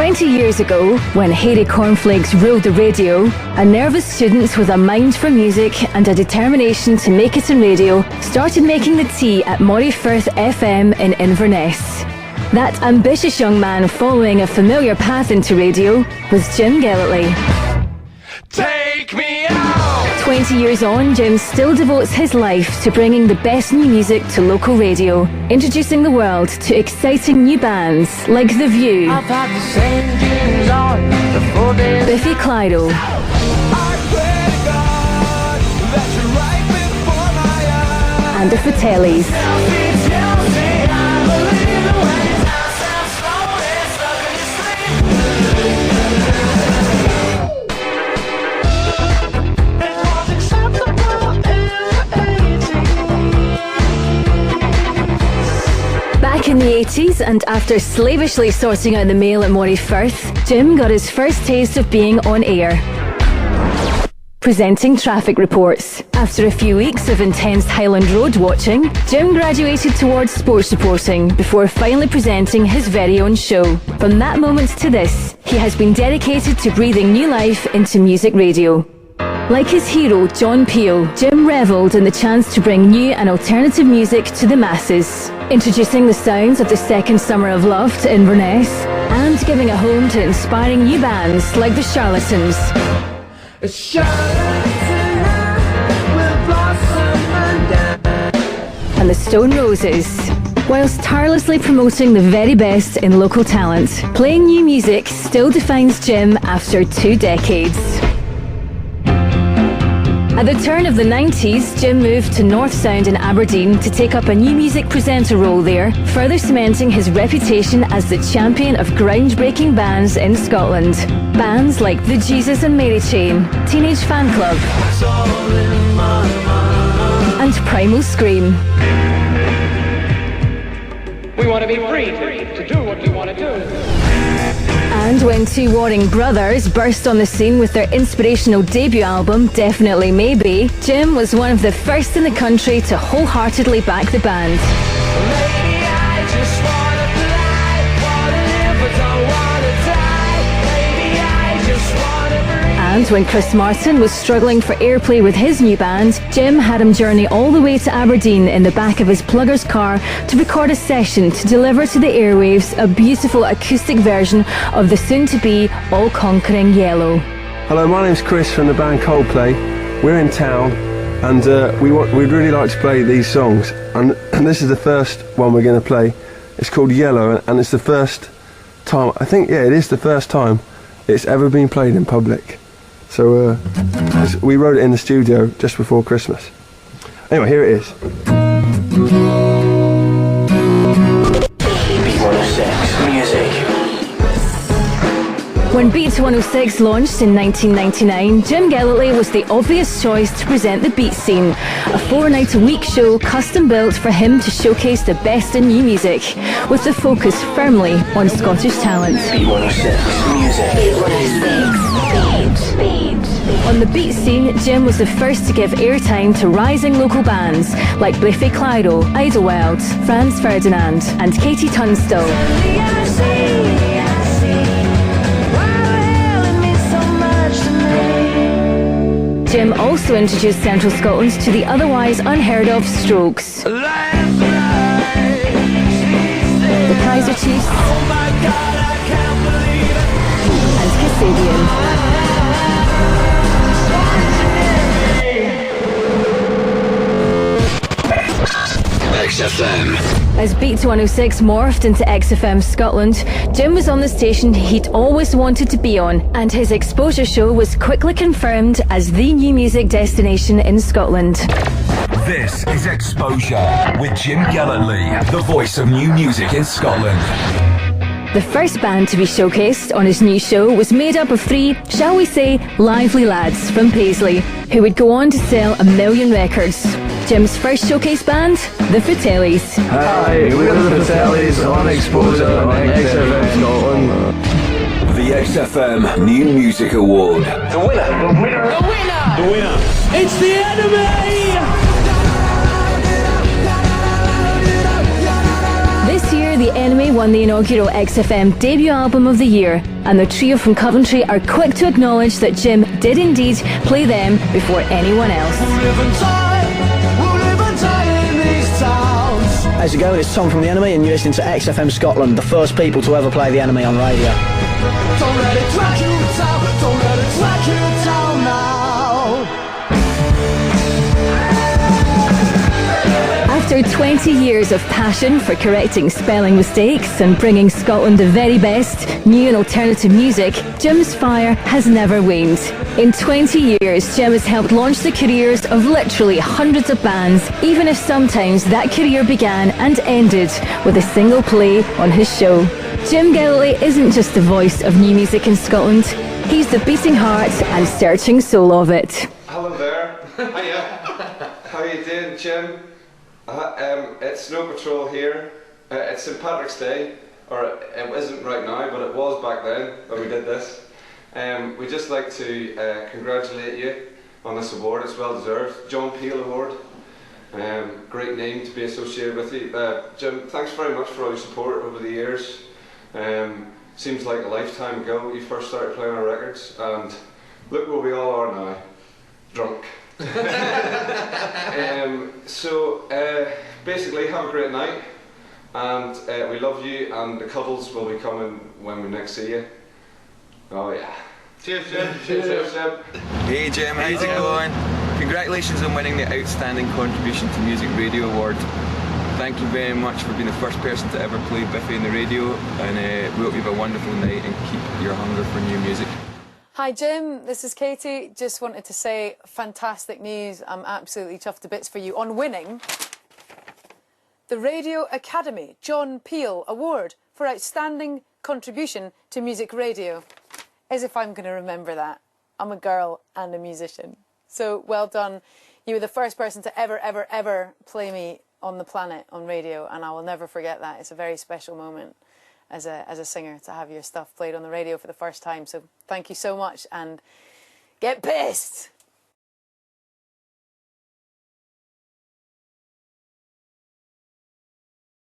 20 years ago, when Hairy Cornflakes ruled the radio, a nervous student with a mind for music and a determination to make it in radio started making the tea at Firth FM in Inverness. That ambitious young man following a familiar path into radio was Jim Gellatly. Take me out! 20 years on, Jim still devotes his life to bringing the best new music to local radio, introducing the world to exciting new bands like The View, I've had the same jeans on before this. Biffy Clyro, I pray to God that you're right before my eyes. and the Fratellis. Tell me, I believe it when it sounds slowly stuck in your sleep. It was acceptable in the 80s. Back in the 80s, and after slavishly sorting out the mail at Firth, Jim got his first taste of being on air, presenting traffic reports. After a few weeks of intense Highland Road watching, Jim graduated towards sports reporting before finally presenting his very own show. From that moment to this, he has been dedicated to breathing new life into music radio. Like his hero, John Peel, Jim revelled in the chance to bring new and alternative music to the masses, introducing the sounds of the second summer of love to Inverness, and giving a home to inspiring new bands like the Charlatans. And the Stone Roses, whilst tirelessly promoting the very best in local talent. Playing new music still defines Jim after 2 decades. At the turn of the 90s, Jim moved to North Sound in Aberdeen to take up a new music presenter role there, further cementing his reputation as the champion of groundbreaking bands in Scotland. Bands like The Jesus and Mary Chain, Teenage Fan Club, and Primal Scream. We want to be free to do what we want to do. And when two warring brothers burst on the scene with their inspirational debut album, Definitely Maybe, Jim was one of the first in the country to wholeheartedly back the band. Maybe I just wanna fly, wanna live but don't wanna die. Maybe I just wanna breathe. And when Chris Martin was struggling for airplay with his new band, Jim had him journey all the way to Aberdeen in the back of his plugger's car to record a session to deliver to the airwaves a beautiful acoustic version of the soon-to-be all-conquering Yellow. Hello, my name's Chris from the band Coldplay. We're in town and we'd really like to play these songs. And this is the first one we're going to play. It's called Yellow, and it's the first time, I think, yeah, it is the first time it's ever been played in public. So we wrote it in the studio just before Christmas. Anyway, here it is. B106 Music. When Beat 106 launched in 1999, Jim Gellatly was the obvious choice to present the Beat Scene, a 4-night-a-week show custom-built for him to showcase the best in new music, with the focus firmly on Scottish talent. B106 Music. B106 On the Beat Scene, Jim was the first to give airtime to rising local bands like Biffy Clyro, Idlewild, Franz Ferdinand and Katie Tunstall. Jim also introduced Central Scotland to the otherwise unheard of Strokes, the Kaiser Chiefs, and Kasabian. XFM. As Beat 106 morphed into XFM Scotland, Jim was on the station he'd always wanted to be on, and his exposure show was quickly confirmed as the new music destination in Scotland. This is Exposure with Jim Gellatly, the voice of new music in Scotland. The first band to be showcased on his new show was made up of 3, shall we say, lively lads from Paisley, who would go on to sell 1 million records. Jim's first showcase band, the Fratellis. Hi, we're the Fratellis on Exposure on XFM Scotland. The XFM New Music Award. The winner! It's the enemy! This year, The Enemy won the inaugural XFM debut album of the year, and the trio from Coventry are quick to acknowledge that Jim did indeed play them before anyone else. How's it going? It's Tom from The Enemy and you're listening to XFM Scotland, the first people to ever play The Enemy on radio. Don't let it drag you down, don't let it drag you down now. After 20 years of passion for correcting spelling mistakes and bringing Scotland the very best new and alternative music, Jim's fire has never waned. In 20 years, Jim has helped launch the careers of literally hundreds of bands, even if sometimes that career began and ended with a single play on his show. Jim Gellatly isn't just the voice of new music in Scotland, he's the beating heart and searching soul of it. Hello there. Hiya. How you doing, Jim? It's Snow Patrol here. It's St Patrick's Day, or it isn't right now, but it was back then when we did this. We'd just like to congratulate you on this award. It's well deserved. John Peel Award. Great name to be associated with you. Jim, thanks very much for all your support over the years. Seems like a lifetime ago you first started playing our records, and look where we all are now. Drunk. Basically, have a great night, and we love you, and the cuddles will be coming when we next see you. Oh yeah. Cheers, Jim. Cheers, Jim. Hey Jim, how's it going? Congratulations on winning the Outstanding Contribution to Music Radio Award. Thank you very much for being the first person to ever play Biffy in the radio, and we hope you have a wonderful night and keep your hunger for new music. Hi Jim, this is Katie. Just wanted to say fantastic news. I'm absolutely chuffed to bits for you on winning the Radio Academy John Peel Award for Outstanding Contribution to Music Radio. As if I'm going to remember that. I'm a girl and a musician. So well done. You were the first person to ever play me on the planet on radio, and I will never forget that. It's a very special moment as a singer to have your stuff played on the radio for the first time. So thank you so much, and get pissed!